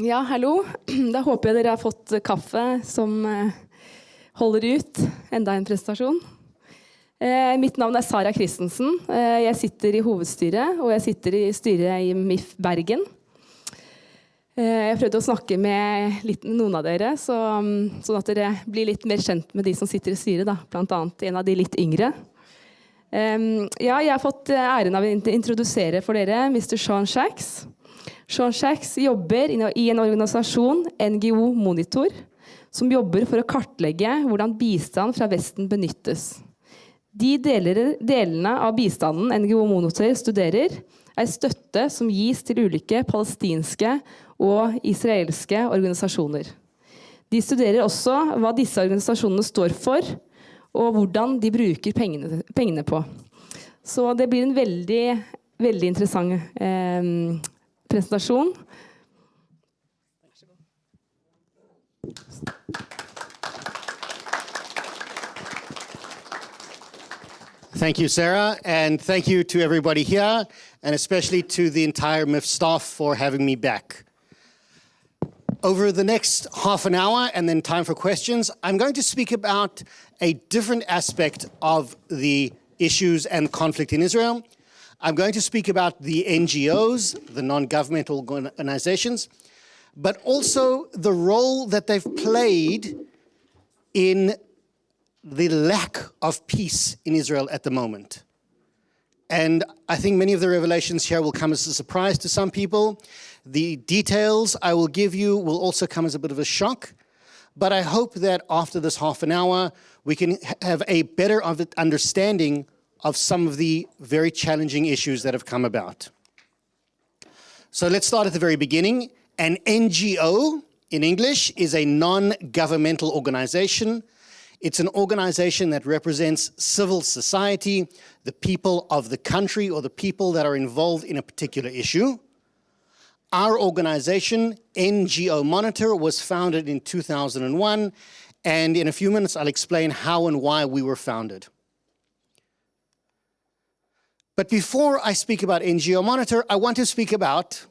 Ja, hallo. Da håper jeg dere har fått kaffe som holder ut. Enda en presentasjon. Mitt navn er Sara Christensen. Jeg sitter i hovedstyret, og jeg sitter i styret i MIF Bergen. Jeg prøvde å snakke med noen av dere, sånn at dere blir litt mer kjent med de som sitter i styret, da. Blant annet en av de litt yngre. Ja, jeg har fått æren av å introdusere for dere Mr. Shaun Sacks. Shaun Sacks jobber i en organisasjon, NGO Monitor, som jobber for å kartlegge hvordan bistand fra Vesten benyttes. De delene av bistanden NGO Monitor studerer, er støtte som gis til ulike palestinske og israelske organisasjoner. De studerer også hva disse organisasjonene står for, og hvordan de bruker pengene på. Så det blir en veldig, veldig interessant presentasjon. Thank you, Sarah, and thank you to everybody here, and especially to the entire MIF staff for having me back. Over the next half an hour and then time for questions, I'm going to speak about a different aspect of the issues and conflict in Israel. I'm going to speak about the NGOs, the non-governmental organizations, but also the role that they've played in the lack of peace in Israel at the moment. And I think many of the revelations here will come as a surprise to some people. The details I will give you will also come as a bit of a shock. But I hope that after this half an hour, we can have a better understanding of some of the very challenging issues that have come about. So let's start at the very beginning. An NGO, in English, is a non-governmental organization. It's an organization that represents civil society, the people of the country or the people that are involved in a particular issue. Our organization, NGO Monitor, was founded in 2001, and in a few minutes I'll explain how and why we were founded. But before I speak about NGO Monitor, I want to speak about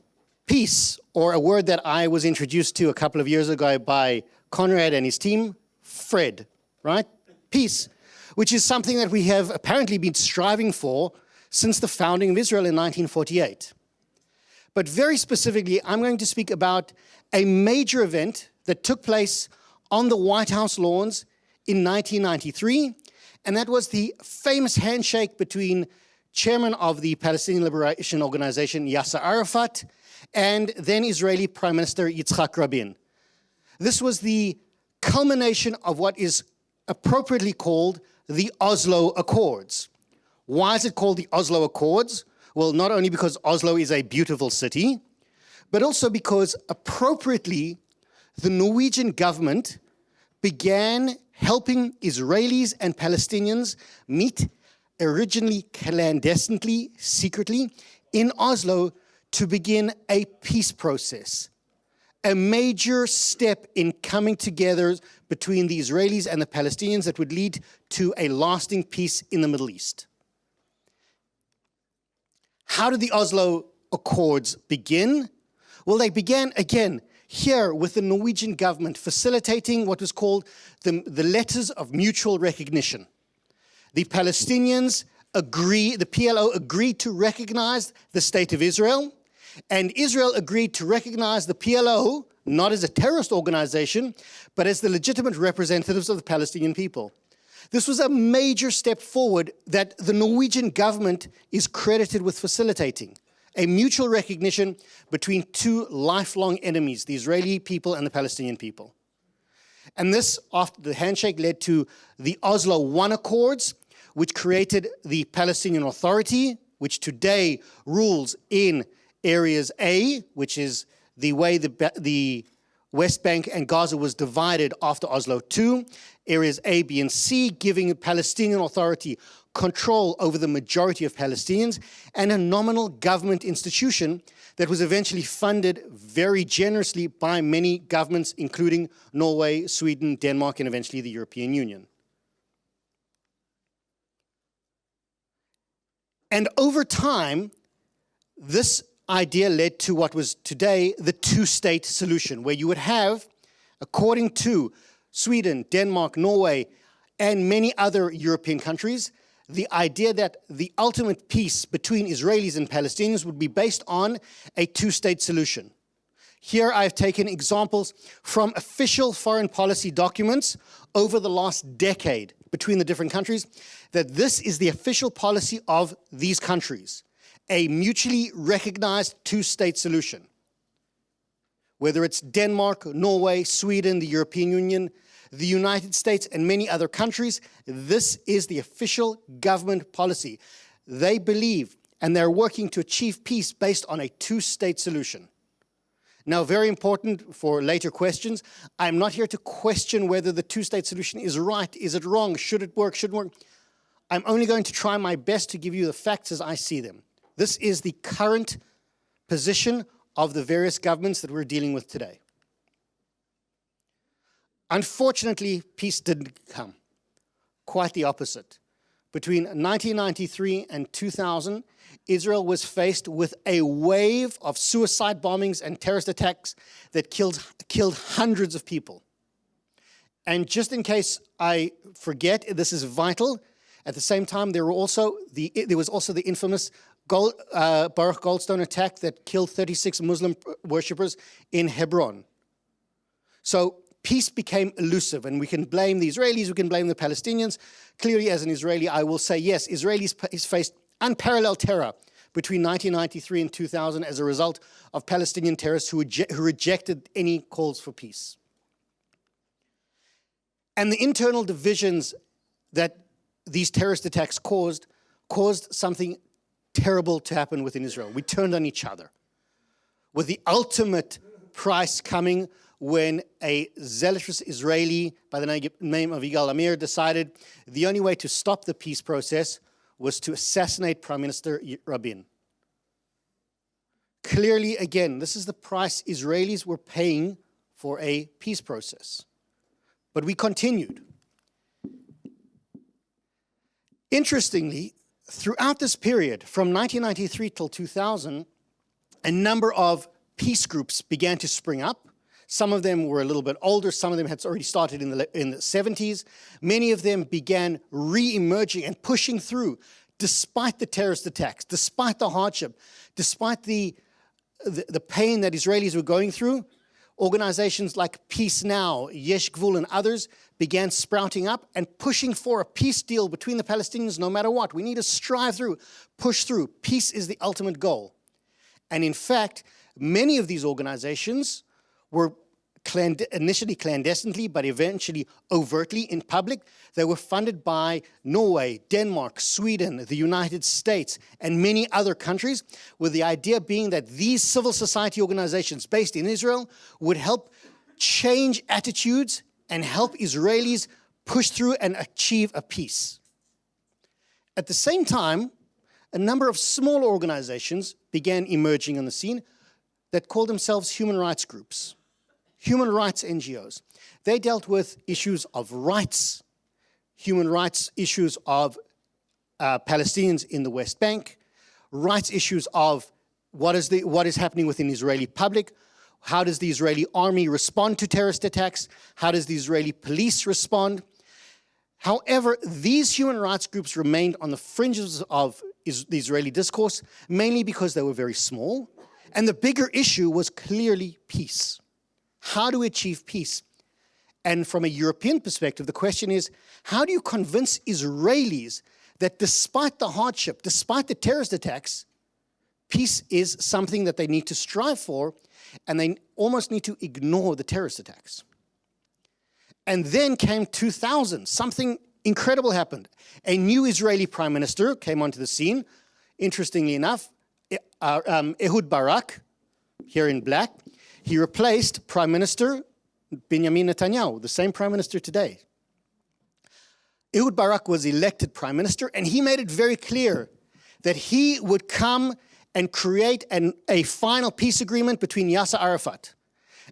peace, or a word that I was introduced to a couple of years ago by Conrad and his team, FRED. Right? Peace, which is something that we have apparently been striving for since the founding of Israel in 1948. But very specifically, I'm going to speak about a major event that took place on the White House lawns in 1993, and that was the famous handshake between chairman of the Palestinian Liberation Organization, Yasser Arafat, and then Israeli Prime Minister Yitzhak Rabin. This was the culmination of what is appropriately called the Oslo Accords. Why is it called the Oslo Accords? Well, not only because Oslo is a beautiful city, but also because appropriately the Norwegian government began helping Israelis and Palestinians meet originally clandestinely, secretly, in Oslo to begin a peace process. A major step in coming together between the Israelis and the Palestinians that would lead to a lasting peace in the Middle East. How did the Oslo Accords begin? Well, they began, again, here with the Norwegian government facilitating what was called the letters of mutual recognition. The Palestinians agree, the PLO agreed to recognize the State of Israel, and Israel agreed to recognize the PLO, not as a terrorist organization, but as the legitimate representatives of the Palestinian people. This was a major step forward that the Norwegian government is credited with facilitating. A mutual recognition between two lifelong enemies, the Israeli people and the Palestinian people. And this, after the handshake, led to the Oslo I Accords, which created the Palestinian Authority, which today rules in Areas A, which is the way the West Bank and Gaza was divided after Oslo II. Areas A, B, and C, giving the Palestinian Authority control over the majority of Palestinians, and a nominal government institution that was eventually funded very generously by many governments, including Norway, Sweden, Denmark, and eventually the European Union. And over time, this idea led to what was today the two-state solution, where you would have, according to Sweden, Denmark, Norway, and many other European countries, the idea that the ultimate peace between Israelis and Palestinians would be based on a two-state solution. Here I've taken examples from official foreign policy documents over the last decade between the different countries, that this is the official policy of these countries, a mutually recognized two-state solution. Whether it's Denmark, Norway, Sweden, the European Union, the United States, and many other countries, this is the official government policy. They believe and they're working to achieve peace based on a two-state solution. Now, very important for later questions, I'm not here to question whether the two-state solution is right, is it wrong, should it work, shouldn't work. I'm only going to try my best to give you the facts as I see them. This is the current position of the various governments that we're dealing with today. Unfortunately, peace didn't come. Quite the opposite. Between 1993 and 2000, Israel was faced with a wave of suicide bombings and terrorist attacks that killed hundreds of people. And just in case I forget, this is vital, at the same time there was also the infamous Baruch Goldstone attack that killed 36 Muslim worshippers in Hebron. So peace became elusive, and we can blame the Israelis, we can blame the Palestinians. Clearly, as an Israeli, I will say, yes, Israelis faced unparalleled terror between 1993 and 2000 as a result of Palestinian terrorists who rejected any calls for peace. And the internal divisions that these terrorist attacks caused something terrible to happen within Israel. We turned on each other, with the ultimate price coming when a zealous Israeli by the name of Yigal Amir decided the only way to stop the peace process was to assassinate Prime Minister Rabin. Clearly, again, this is the price Israelis were paying for a peace process. But we continued. Interestingly, throughout this period, from 1993 till 2000, a number of peace groups began to spring up. Some of them were a little bit older. Some of them had already started in the 70s. Many of them began re-emerging and pushing through, despite the terrorist attacks, despite the hardship, despite the pain that Israelis were going through. Organizations like Peace Now, Yesh Gvul, and others began sprouting up and pushing for a peace deal between the Palestinians no matter what. We need to strive through, push through. Peace is the ultimate goal. And in fact, many of these organizations were initially clandestinely, but eventually overtly in public. They were funded by Norway, Denmark, Sweden, the United States, and many other countries, with the idea being that these civil society organizations based in Israel would help change attitudes and help Israelis push through and achieve a peace. At the same time, a number of small organizations began emerging on the scene that called themselves human rights groups. Human rights NGOs. They dealt with issues of rights, human rights issues of Palestinians in the West Bank, rights issues of what is happening within the Israeli public, how does the Israeli army respond to terrorist attacks, how does the Israeli police respond. However, these human rights groups remained on the fringes of the Israeli discourse, mainly because they were very small, and the bigger issue was clearly peace. How do we achieve peace? And from a European perspective, the question is, how do you convince Israelis that despite the hardship, despite the terrorist attacks, peace is something that they need to strive for, and they almost need to ignore the terrorist attacks? And then came 2000. Something incredible happened. A new Israeli prime minister came onto the scene. Interestingly enough, Ehud Barak, here in black, he replaced Prime Minister Benjamin Netanyahu, the same Prime Minister today. Ehud Barak was elected Prime Minister, and he made it very clear that he would come and create a final peace agreement between Yasser Arafat.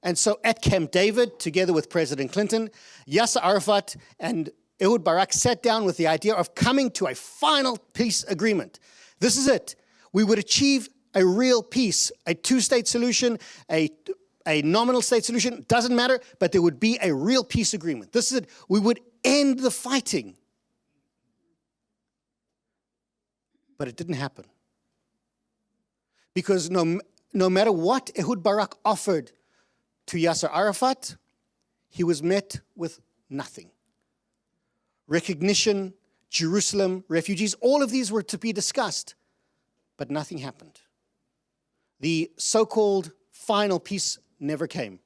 And so at Camp David, together with President Clinton, Yasser Arafat and Ehud Barak sat down with the idea of coming to a final peace agreement. This is it. We would achieve a real peace, a two-state solution, a nominal state solution, doesn't matter, but there would be a real peace agreement. This is it. We would end the fighting. But it didn't happen. Because no matter what Ehud Barak offered to Yasser Arafat, he was met with nothing. Recognition, Jerusalem, refugees, all of these were to be discussed, but nothing happened. The so-called final peace never came.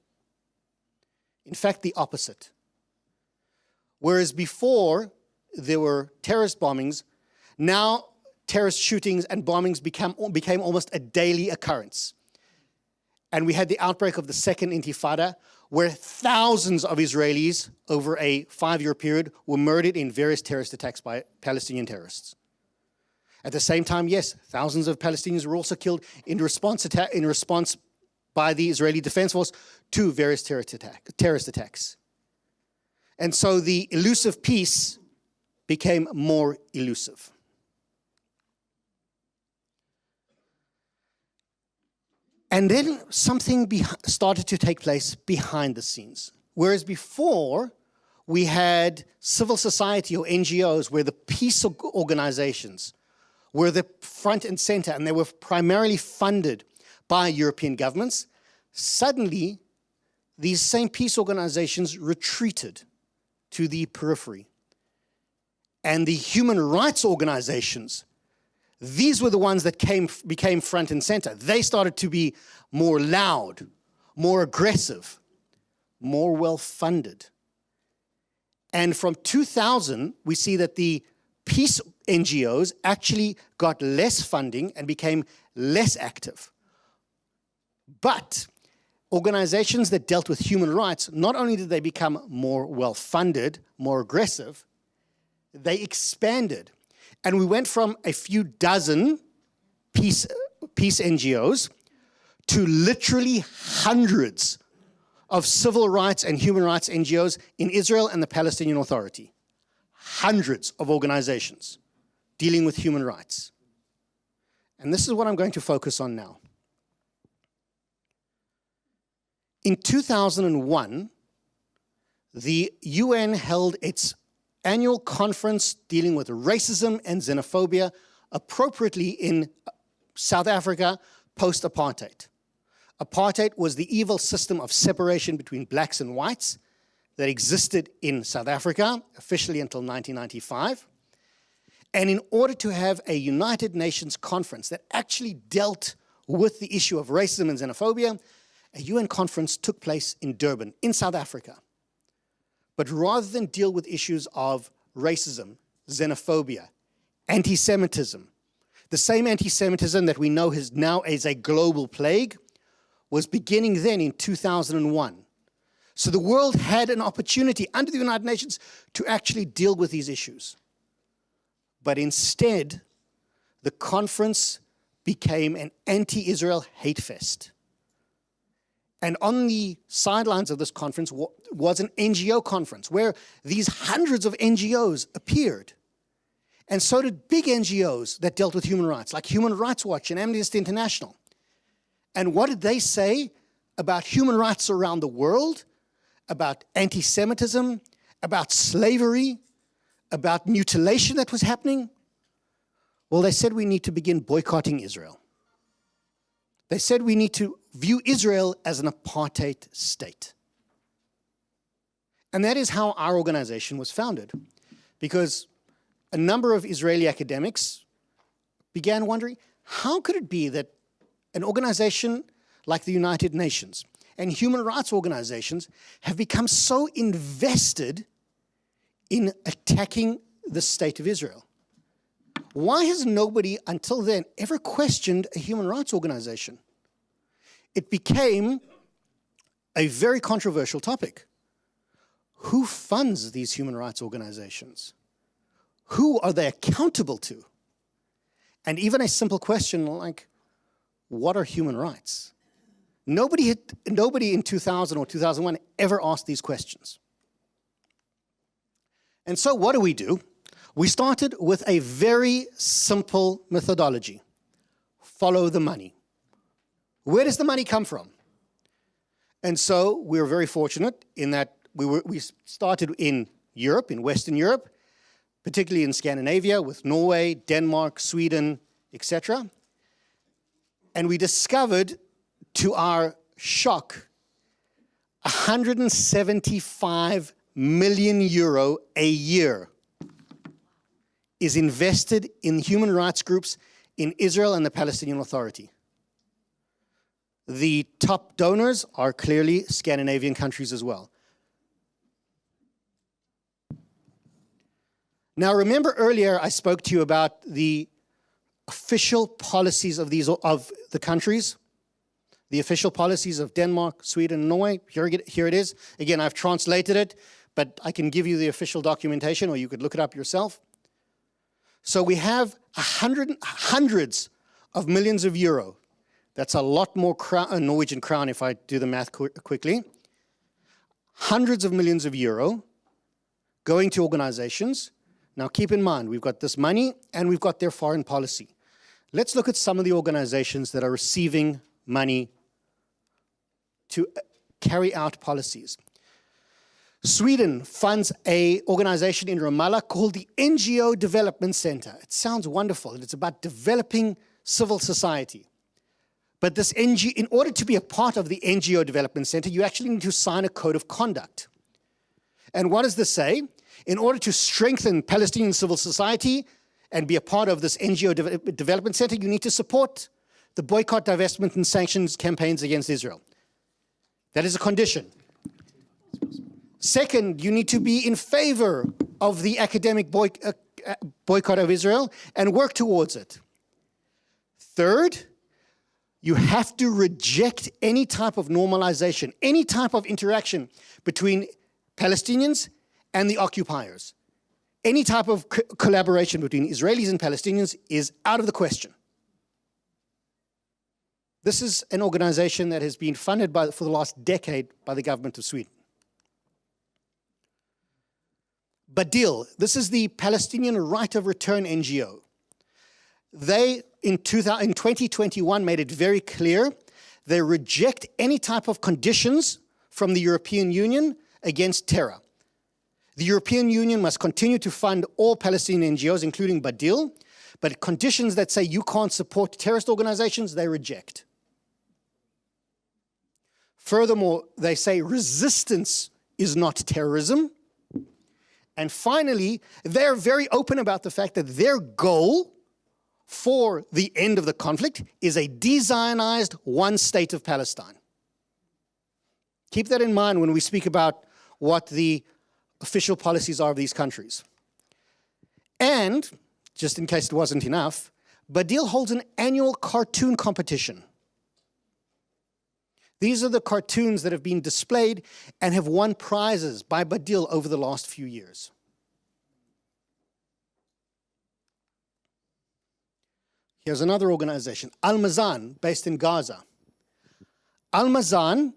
In fact, the opposite. Whereas before there were terrorist bombings, now terrorist shootings and bombings became almost a daily occurrence. And we had the outbreak of the Second Intifada, where thousands of Israelis over a 5-year period were murdered in various terrorist attacks by Palestinian terrorists. At the same time, yes, thousands of Palestinians were also killed in response by the Israeli Defense Force to various terrorist attacks. And so the elusive peace became more elusive. And then something started to take place behind the scenes. Whereas before, we had civil society or NGOs where the peace organizations were the front and center, and they were primarily funded by European governments. Suddenly, these same peace organizations retreated to the periphery. And the human rights organizations, these were the ones that became front and center. They started to be more loud, more aggressive, more well-funded. And from 2000, we see that the peace NGOs actually got less funding and became less active. But organizations that dealt with human rights, not only did they become more well-funded, more aggressive, they expanded. And we went from a few dozen peace NGOs to literally hundreds of civil rights and human rights NGOs in Israel and the Palestinian Authority. Hundreds of organizations dealing with human rights. And this is what I'm going to focus on now. In 2001, the UN held its annual conference dealing with racism and xenophobia, appropriately in South Africa post-apartheid. Apartheid was the evil system of separation between blacks and whites that existed in South Africa, officially until 1995. And in order to have a United Nations conference that actually dealt with the issue of racism and xenophobia, a UN conference took place in Durban, in South Africa. But rather than deal with issues of racism, xenophobia, anti-Semitism, the same anti-Semitism that we know now is a global plague was beginning then in 2001. So the world had an opportunity under the United Nations to actually deal with these issues. But instead, the conference became an anti-Israel hate fest. And on the sidelines of this conference was an NGO conference where these hundreds of NGOs appeared. And so did big NGOs that dealt with human rights, like Human Rights Watch and Amnesty International. And what did they say about human rights around the world, about anti-Semitism, about slavery, about mutilation that was happening? Well, they said we need to begin boycotting Israel. They said we need to view Israel as an apartheid state. And that is how our organization was founded, because a number of Israeli academics began wondering, how could it be that an organization like the United Nations and human rights organizations have become so invested in attacking the state of Israel? Why has nobody until then ever questioned a human rights organization? It became a very controversial topic. Who funds these human rights organizations? Who are they accountable to? And even a simple question like, what are human rights? Nobody in 2000 or 2001 ever asked these questions. And so what do? We started with a very simple methodology. follow the money. Where does the money come from? And so we were very fortunate in that we started in Europe, in Western Europe, particularly in Scandinavia with Norway, Denmark, Sweden, etc. And we discovered, to our shock, 175 million euro a year is invested in human rights groups in Israel and the Palestinian Authority. The top donors are clearly Scandinavian countries as well. Now, remember earlier I spoke to you about the official policies of the countries, the official policies of Denmark, Sweden, and Norway. Here it is. Again, I've translated it, but I can give you the official documentation, or you could look it up yourself. So we have hundreds of millions of euro. That's a lot more Norwegian crown if I do the math quickly. Hundreds of millions of euro going to organizations. Now keep in mind, we've got this money and we've got their foreign policy. Let's look at some of the organizations that are receiving money to carry out policies. Sweden funds an organization in Ramallah called the NGO Development Center. It sounds wonderful. It's about developing civil society. But this in order to be a part of the NGO Development Center, you actually need to sign a code of conduct. And what does this say? In order to strengthen Palestinian civil society and be a part of this NGO Development Center, you need to support the boycott, divestment, and sanctions campaigns against Israel. That is a condition. Second, you need to be in favor of the academic boycott of Israel and work towards it. Third, you have to reject any type of normalization, any type of interaction between Palestinians and the occupiers. Any type of collaboration between Israelis and Palestinians is out of the question. This is an organization that has been funded for the last decade by the government of Sweden. Badil, this is the Palestinian Right of Return NGO. They, in 2021, made it very clear they reject any type of conditions from the European Union against terror. The European Union must continue to fund all Palestinian NGOs, including Badil, but conditions that say you can't support terrorist organizations, they reject. Furthermore, they say resistance is not terrorism. And finally, they're very open about the fact that their goal for the end of the conflict is a de-Zionized one state of Palestine. Keep that in mind when we speak about what the official policies are of these countries. And, just in case it wasn't enough, Badil holds an annual cartoon competition. These are the cartoons that have been displayed and have won prizes by Badil over the last few years. Here's another organization, Al-Mazan, based in Gaza. Al-Mazan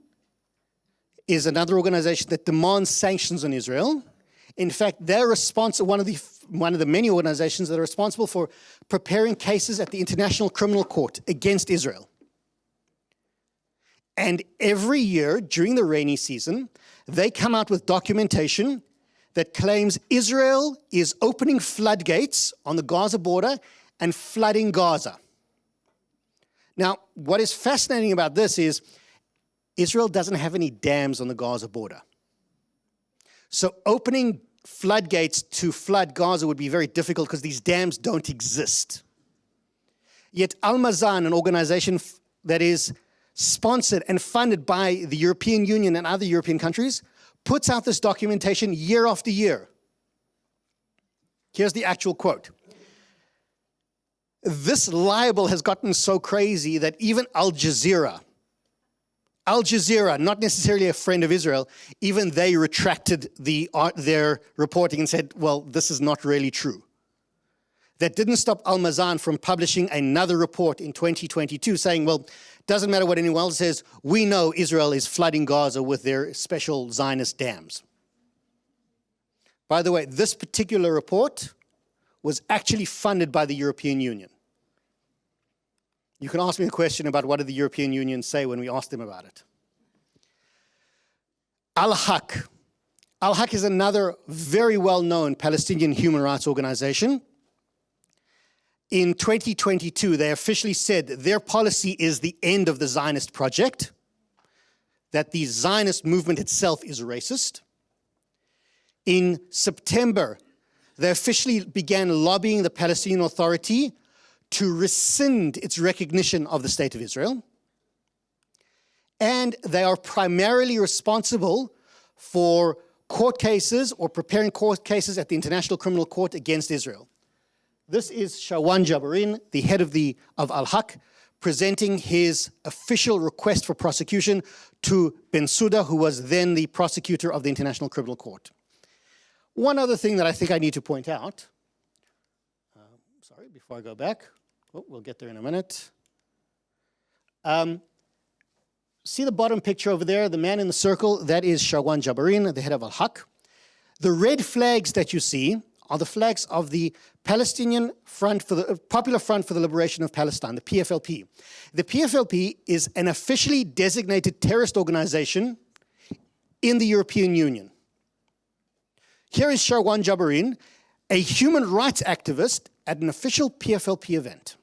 is another organization that demands sanctions on Israel. In fact, they're one of the many organizations that are responsible for preparing cases at the International Criminal Court against Israel. And every year during the rainy season, they come out with documentation that claims Israel is opening floodgates on the Gaza border and flooding Gaza. Now, what is fascinating about this is Israel doesn't have any dams on the Gaza border. So opening floodgates to flood Gaza would be very difficult because these dams don't exist. Yet Al-Mazan, an organization that is sponsored and funded by the European Union and other European countries, puts out this documentation year after year. Here's the actual quote. This libel has gotten so crazy that even Al Jazeera, not necessarily a friend of Israel, even they retracted their reporting and said, well, this is not really true. That didn't stop Al-Mazan from publishing another report in 2022 saying, well, doesn't matter what anyone else says, we know Israel is flooding Gaza with their special Zionist dams. By the way, this particular report was actually funded by the European Union. You can ask me a question about what did the European Union say when we asked them about it. Al-Haq. Al-Haq is another very well-known Palestinian human rights organization. In 2022, they officially said that their policy is the end of the Zionist project, that the Zionist movement itself is racist. In September, they officially began lobbying the Palestinian Authority to rescind its recognition of the State of Israel. And they are primarily responsible for court cases or preparing court cases at the International Criminal Court against Israel. This is Shaun Jabarin, the head of Al-Haq, presenting his official request for prosecution to Bensouda, who was then the prosecutor of the International Criminal Court. One other thing that I think I need to point out, sorry, before I go back, we'll get there in a minute. See the bottom picture over there, the man in the circle, that is Shaun Jabarin, the head of Al-Haq. The red flags that you see are the flags of the Palestinian Front for the Popular Front for the Liberation of Palestine, the PFLP. The PFLP is an officially designated terrorist organization in the European Union. Here is Shaun Jabarin, a human rights activist at an official PFLP event.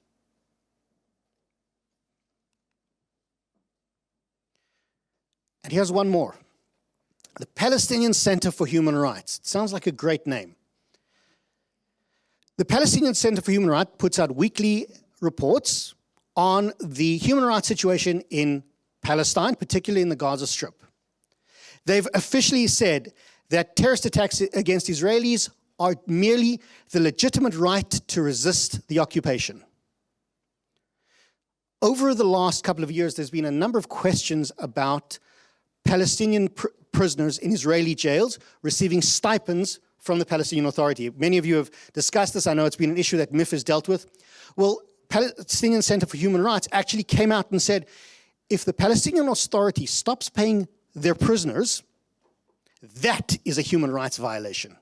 And here's one more. The Palestinian Center for Human Rights. It sounds like a great name. The Palestinian Center for Human Rights puts out weekly reports on the human rights situation in Palestine, particularly in the Gaza Strip. They've officially said that terrorist attacks against Israelis are merely the legitimate right to resist the occupation. Over the last couple of years, there's been a number of questions about Palestinian prisoners in Israeli jails receiving stipends from the Palestinian Authority. Many of you have discussed this. I know it's been an issue that MIF has dealt with. Well, Palestinian Center for Human Rights actually came out and said, if the Palestinian Authority stops paying their prisoners, that is a human rights violation.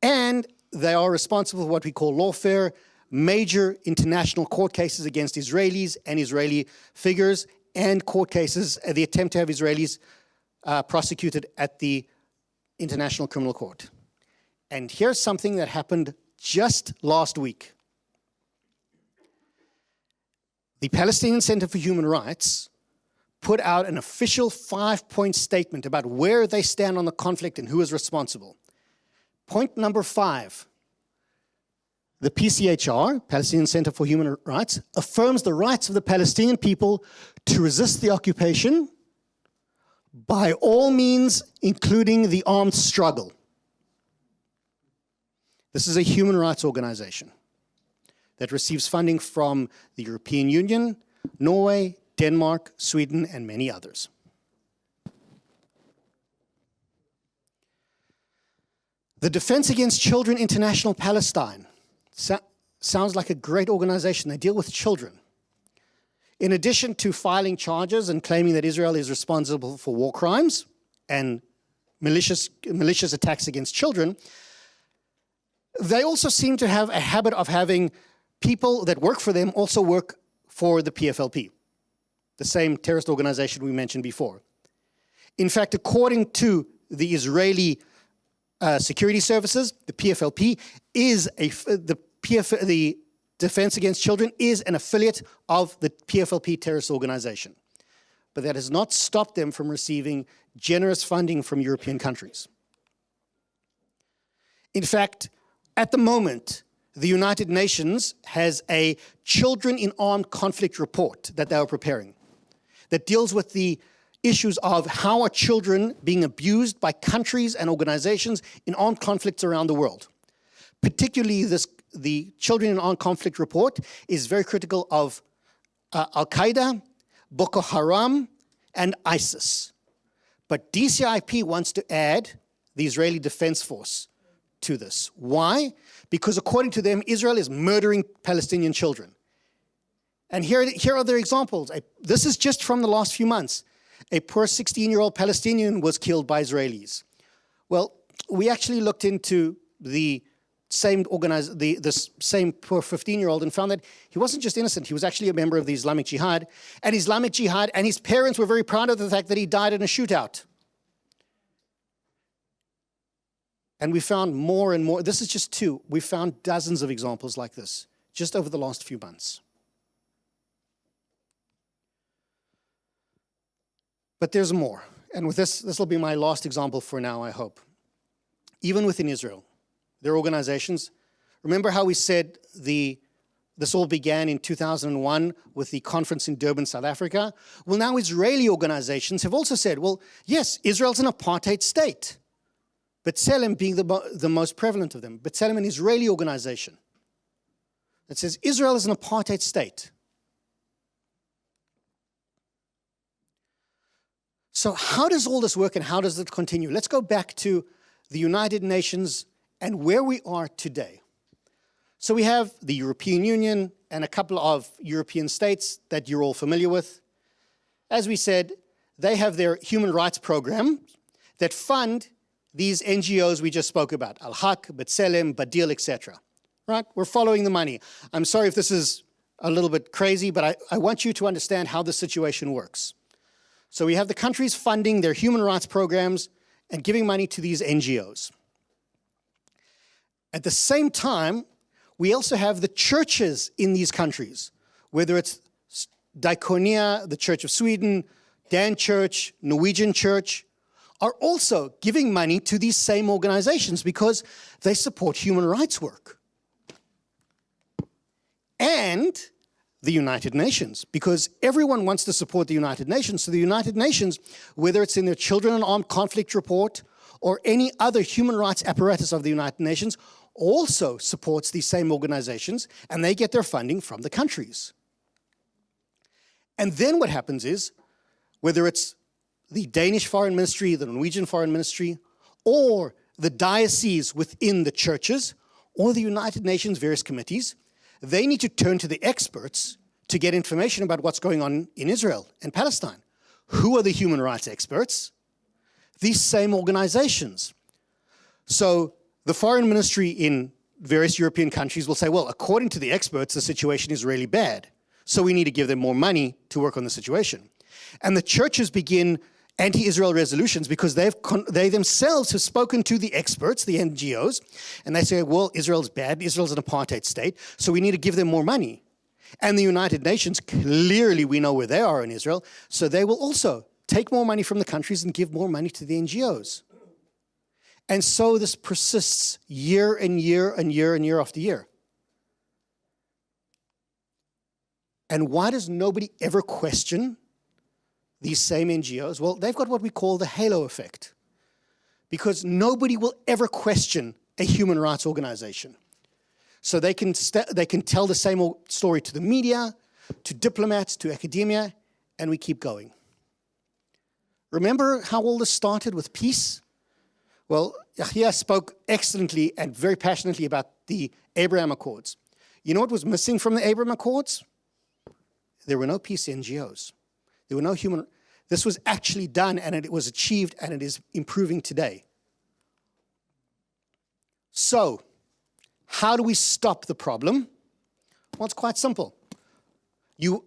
And they are responsible for what we call lawfare, major international court cases against Israelis and Israeli figures, and court cases, the attempt to have Israelis prosecuted at the International Criminal Court. And here's something that happened just last week. The Palestinian Center for Human Rights put out an official 5-point statement about where they stand on the conflict and who is responsible. Point number 5. The PCHR, Palestinian Center for Human Rights, affirms the rights of the Palestinian people to resist the occupation by all means, including the armed struggle. This is a human rights organization that receives funding from the European Union, Norway, Denmark, Sweden, and many others. The Defense Against Children International Palestine sounds like a great organization. They deal with children. In addition to filing charges and claiming that Israel is responsible for war crimes and malicious attacks against children, they also seem to have a habit of having people that work for them also work for the PFLP, the same terrorist organization we mentioned before. In fact, according to the Israeli security services, the PFLP is the Defense Against Children is an affiliate of the PFLP terrorist organization. But that has not stopped them from receiving generous funding from European countries. In fact, at the moment, the United Nations has a Children in Armed Conflict report that they are preparing that deals with the issues of how are children being abused by countries and organizations in armed conflicts around the world. Particularly the Children in Armed Conflict report is very critical of Al-Qaeda, Boko Haram, and ISIS. But DCIP wants to add the Israeli Defense Force to this. Why? Because according to them, Israel is murdering Palestinian children. And here are their examples. This is just from the last few months. A poor 16-year-old Palestinian was killed by Israelis. Well, we actually looked into the this same poor 15-year-old and found that he wasn't just innocent, he was actually a member of the Islamic Jihad. And Islamic Jihad, and his parents were very proud of the fact that he died in a shootout. And we found more and more. This is just two. We found dozens of examples like this just over the last few months. But there's more. And with this will be my last example for now, I hope. Even within Israel, there are organizations. Remember how we said this all began in 2001 with the conference in Durban, South Africa? Well, now Israeli organizations have also said, well, yes, Israel's an apartheid state. B'Tselem being the most prevalent of them. B'Tselem, an Israeli organization that says Israel is an apartheid state. So how does all this work and how does it continue? Let's go back to the United Nations and where we are today. So we have the European Union and a couple of European states that you're all familiar with. As we said, they have their human rights program that fund these NGOs we just spoke about, Al-Haq, B'Tselem, Badil, etc. Right? We're following the money. I'm sorry if this is a little bit crazy, but I want you to understand how the situation works. So we have the countries funding their human rights programs and giving money to these NGOs. At the same time, we also have the churches in these countries, whether it's Diakonia, the Church of Sweden, Dan Church, Norwegian Church, are also giving money to these same organizations because they support human rights work. And the United Nations, because everyone wants to support the United Nations. So the United Nations, whether it's in their Children in Armed Conflict report or any other human rights apparatus of the United Nations, also supports these same organizations, and they get their funding from the countries. And then what happens is, whether it's the Danish Foreign Ministry, the Norwegian Foreign Ministry, or the dioceses within the churches, or the United Nations various committees, they need to turn to the experts to get information about what's going on in Israel and Palestine. Who are the human rights experts? These same organizations. So the foreign ministry in various European countries will say, well, according to the experts, the situation is really bad. So we need to give them more money to work on the situation. And the churches begin anti-Israel resolutions because they themselves have spoken to the experts, the NGOs, and they say, well, Israel's bad, Israel's an apartheid state, so we need to give them more money. And the United Nations, clearly we know where they are in Israel, so they will also take more money from the countries and give more money to the NGOs. And so this persists year and year and year and year after year. And why does nobody ever question these same NGOs? Well, they've got what we call the halo effect, because nobody will ever question a human rights organization. So they can tell the same old story to the media, to diplomats, to academia, and we keep going. Remember how all this started with peace? Well, Yahya spoke excellently and very passionately about the Abraham Accords. You know what was missing from the Abraham Accords? There were no peace NGOs. There were no human. This was actually done, and it was achieved, and it is improving today. So, how do we stop the problem? Well, it's quite simple. You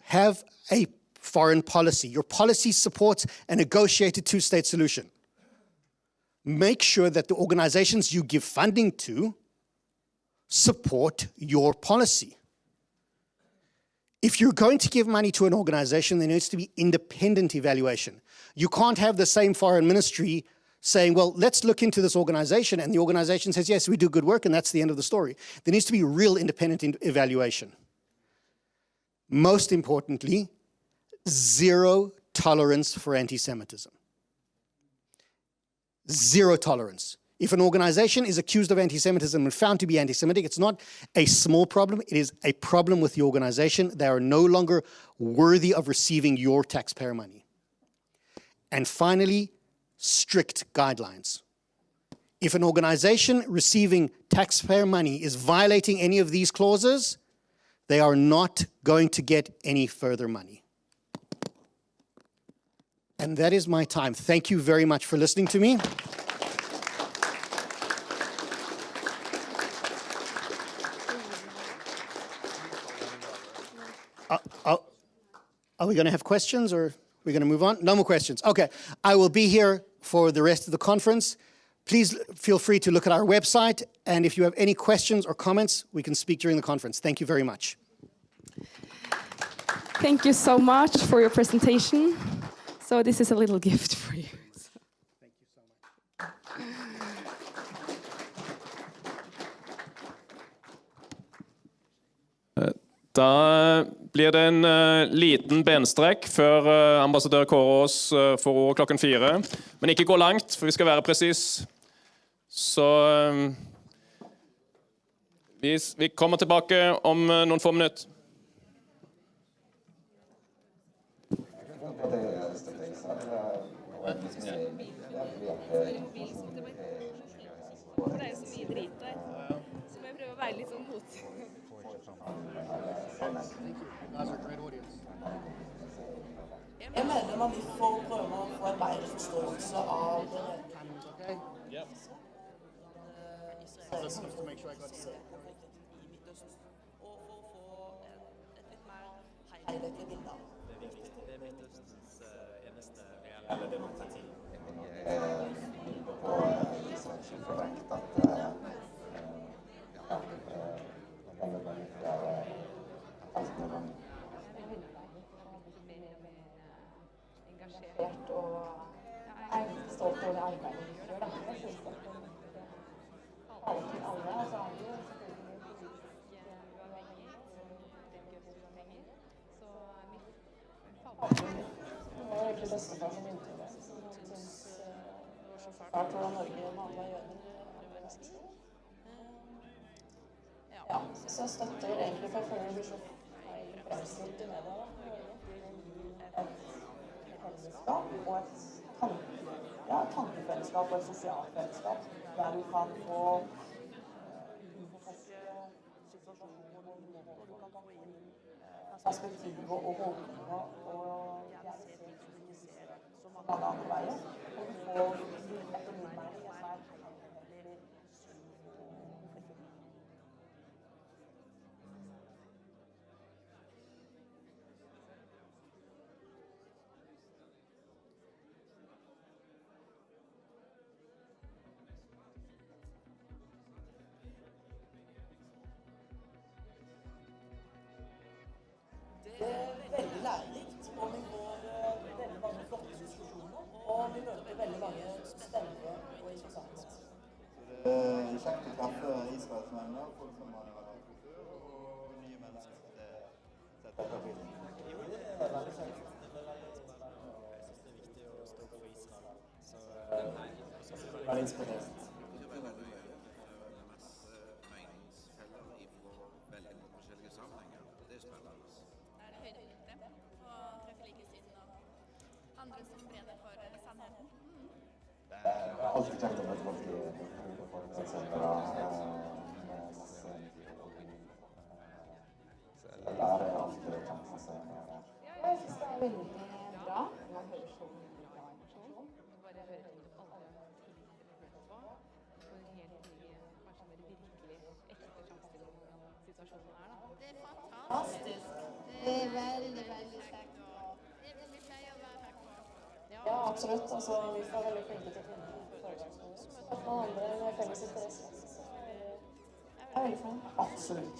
have a foreign policy. Your policy supports a negotiated two-state solution. Make sure that the organizations you give funding to support your policy. If you're going to give money to an organization, there needs to be independent evaluation. You can't have the same foreign ministry saying, well, let's look into this organization, and the organization says, yes, we do good work, and that's the end of the story. There needs to be real independent evaluation. Most importantly, zero tolerance for anti-Semitism. Zero tolerance. If an organization is accused of anti-Semitism and found to be anti-Semitic, it's not a small problem, it is a problem with the organization. They are no longer worthy of receiving your taxpayer money. And finally, strict guidelines. If an organization receiving taxpayer money is violating any of these clauses, they are not going to get any further money. And that is my time. Thank you very much for listening to me. Are we going to have questions or are we going to move on? No more questions. Okay. I will be here for the rest of the conference. Please feel free to look at our website. And if you have any questions or comments, we can speak during the conference. Thank you very much. Thank you so much for your presentation. So this is a little gift for you. Thank you so much. Da blir det en liten benstrekk før ambassadør Kårås får ordet klokken 4. Men ikke gå langt, for vi skal være precis. Så vi kommer tilbake om noen få minutter. Jeg mener man får prøve å få en bedre forståelse av det. Og for å få et litt mer helhetlig bilde. Det er Midtøstens eneste reelle demokrati. Ja, så jeg støtter egentlig for å følge det blir så fremstilt i media et fellesskap og et tankefellesskap og et sosialt fellesskap der du kan få perspektiver og holdninger og gjerne se ting som du ser så mange andre veier og du får etter min mening en mer helhetlig Det er veldig lærerikt, og vi får veldig mange flotte diskusjoner, og vi møter veldig mange spennende og interessante. Det er kjekt å treffe Israelsmennene, folk som har vært her før, og nye mennesker. Det setter jeg pris på. Jo, det er veldig kjekt. Det er veldig spennende, og jeg synes det er viktig å stå opp for Israel. Så det er veldig inspirerende. Alltid kjekt å møte folk i folkesentra, masse så der er alltid kjent å se. Jeg synes det er veldig bra. Man hører så mye bra informasjon. Bare hører ting du aldri har tenkt på. For helt nye, kanskje mer virkelig ekte framstilling av hvordan situasjonen er da. Det er fantastisk. Det er veldig, veldig kjekt. Det vil vi pleie å være her på. Ja, absolutt. Altså, vi får veldig flinke til å finne foredragsholdere. Så for andre med felles interesse. Det er veldig flott. Absolutt.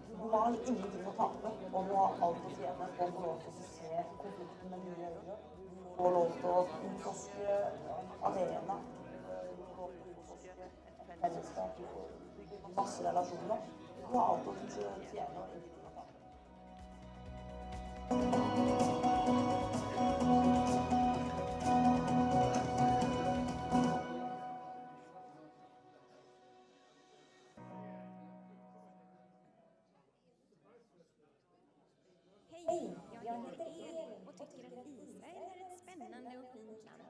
Du har ingenting å tape, og du har alt å tjene. Og du får lov til å se konflikten med nye øyne. Du får lov til å utforske arena. Du får lov til å utforske et fellesskap. Du får bygge masse relasjoner. Du har alt å tjene og ingenting å tape. Hej, jag heter Elin och tycker att Israel är ett spännande och fint land.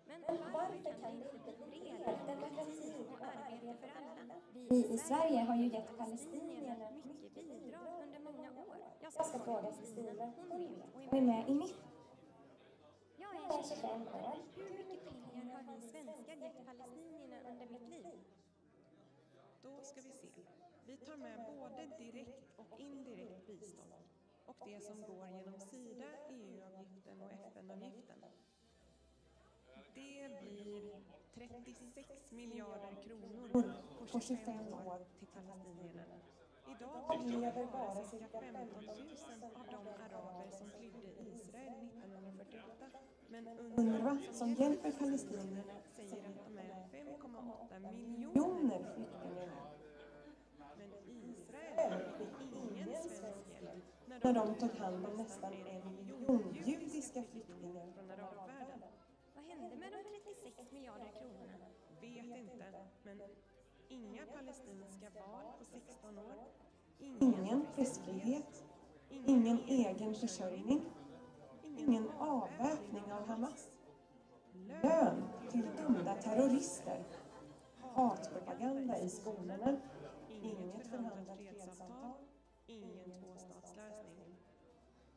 Men varför kan det inte bli fred, demokrati och arbete för alla? Vi i Sverige har ju gett palestinierna mycket bidrag under många år. Jag ska fråga Cecilia, hon är med i miff. Jag är 25 år. Hur mycket pengar har vi svenskar gett palestinierna under mitt liv? Då ska vi se. Vi tar med både direkt och indirekt bistånd och det som går genom Sida, EU-avgiften och FN-avgiften. Det blir 36 miljarder kronor på 25 år till palestinierna. Idag lever bara cirka 15 000 av de araber som flydde Israel 1948. Men UNRWA, som hjälper palestinierna, säger att de är 5,8 miljoner flyktingar. Men Israel fick ingen svensk hjälp när de tog hand om nästan 1 miljon judiska flyktingar från arabvärlden. Vad hände med de 36 miljarder kronorna? Vet inte, men inga palestinska val på 16 år. Ingen pressfrihet. Ingen egen försörjning. Ingen avväpning av Hamas. Lön till dömda terrorister. Hatpropaganda i skolorna. Inget förhandlat fredsavtal. Ingen tvåstatslösning.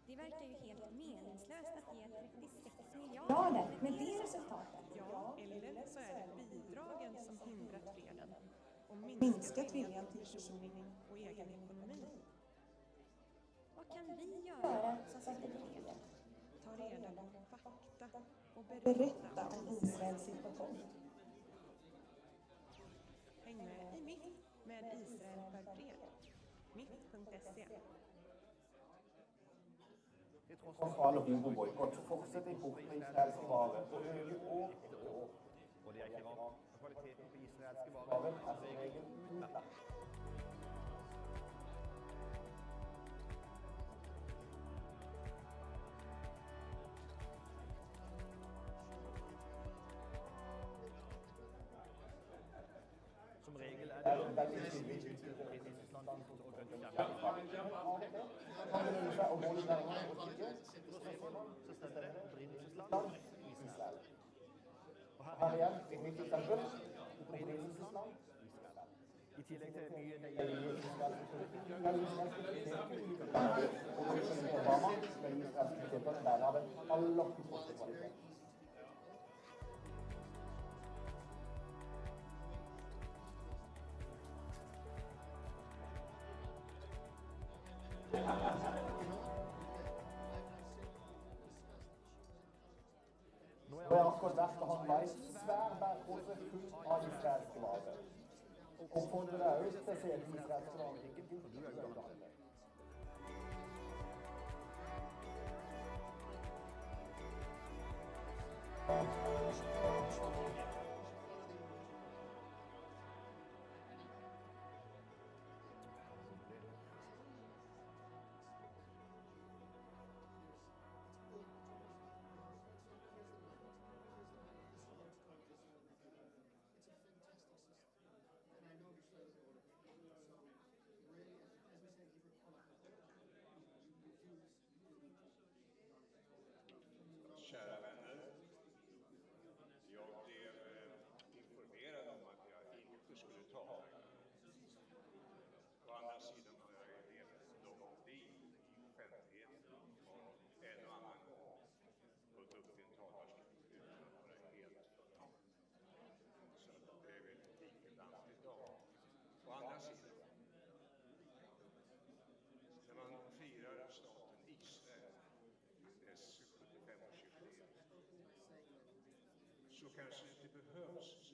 Det verkar ju helt meningslöst att ge 36 miljarder med det resultatet. Ja, eller så är det bidragen som hindrat freden och minskat viljan till försoning och egen ekonomi. Vad kan vi göra som sätter fred? Ta reda på fakta och berätta om Israels situation. Häng med i miff med Israel för fred. miff.se. Til tross for all homoboikott fortsetter importen av israelske varer og øker år etter år. Og det er ikke rart. Kvaliteten på israelske varer er som regel utelatt. Som regel er det veldig tydelig ut i opprinnelsesland og så stedet det opprinnelsesland Israel. Og her igjen, et nytt eksempel, opprinnelsesland Israel. I tillegg til mye Nå er jeg akkurat vært og handlet en svær bærpose full av israelske varer. Og for dere er jo spesielt israelske varebutikken, for du er jo glad. Kära vänner, jag blev informerad om att jag inte skulle tala. Å andra sidan har jag levt ett långt liv i offentligheten och en och annan gång gått upp i en talarstol utan att vara helt för. Så det är väl likadant idag. Å andra sidan, när man firar staten Israel, dess 75-årsjubileum, så kanske det inte behövs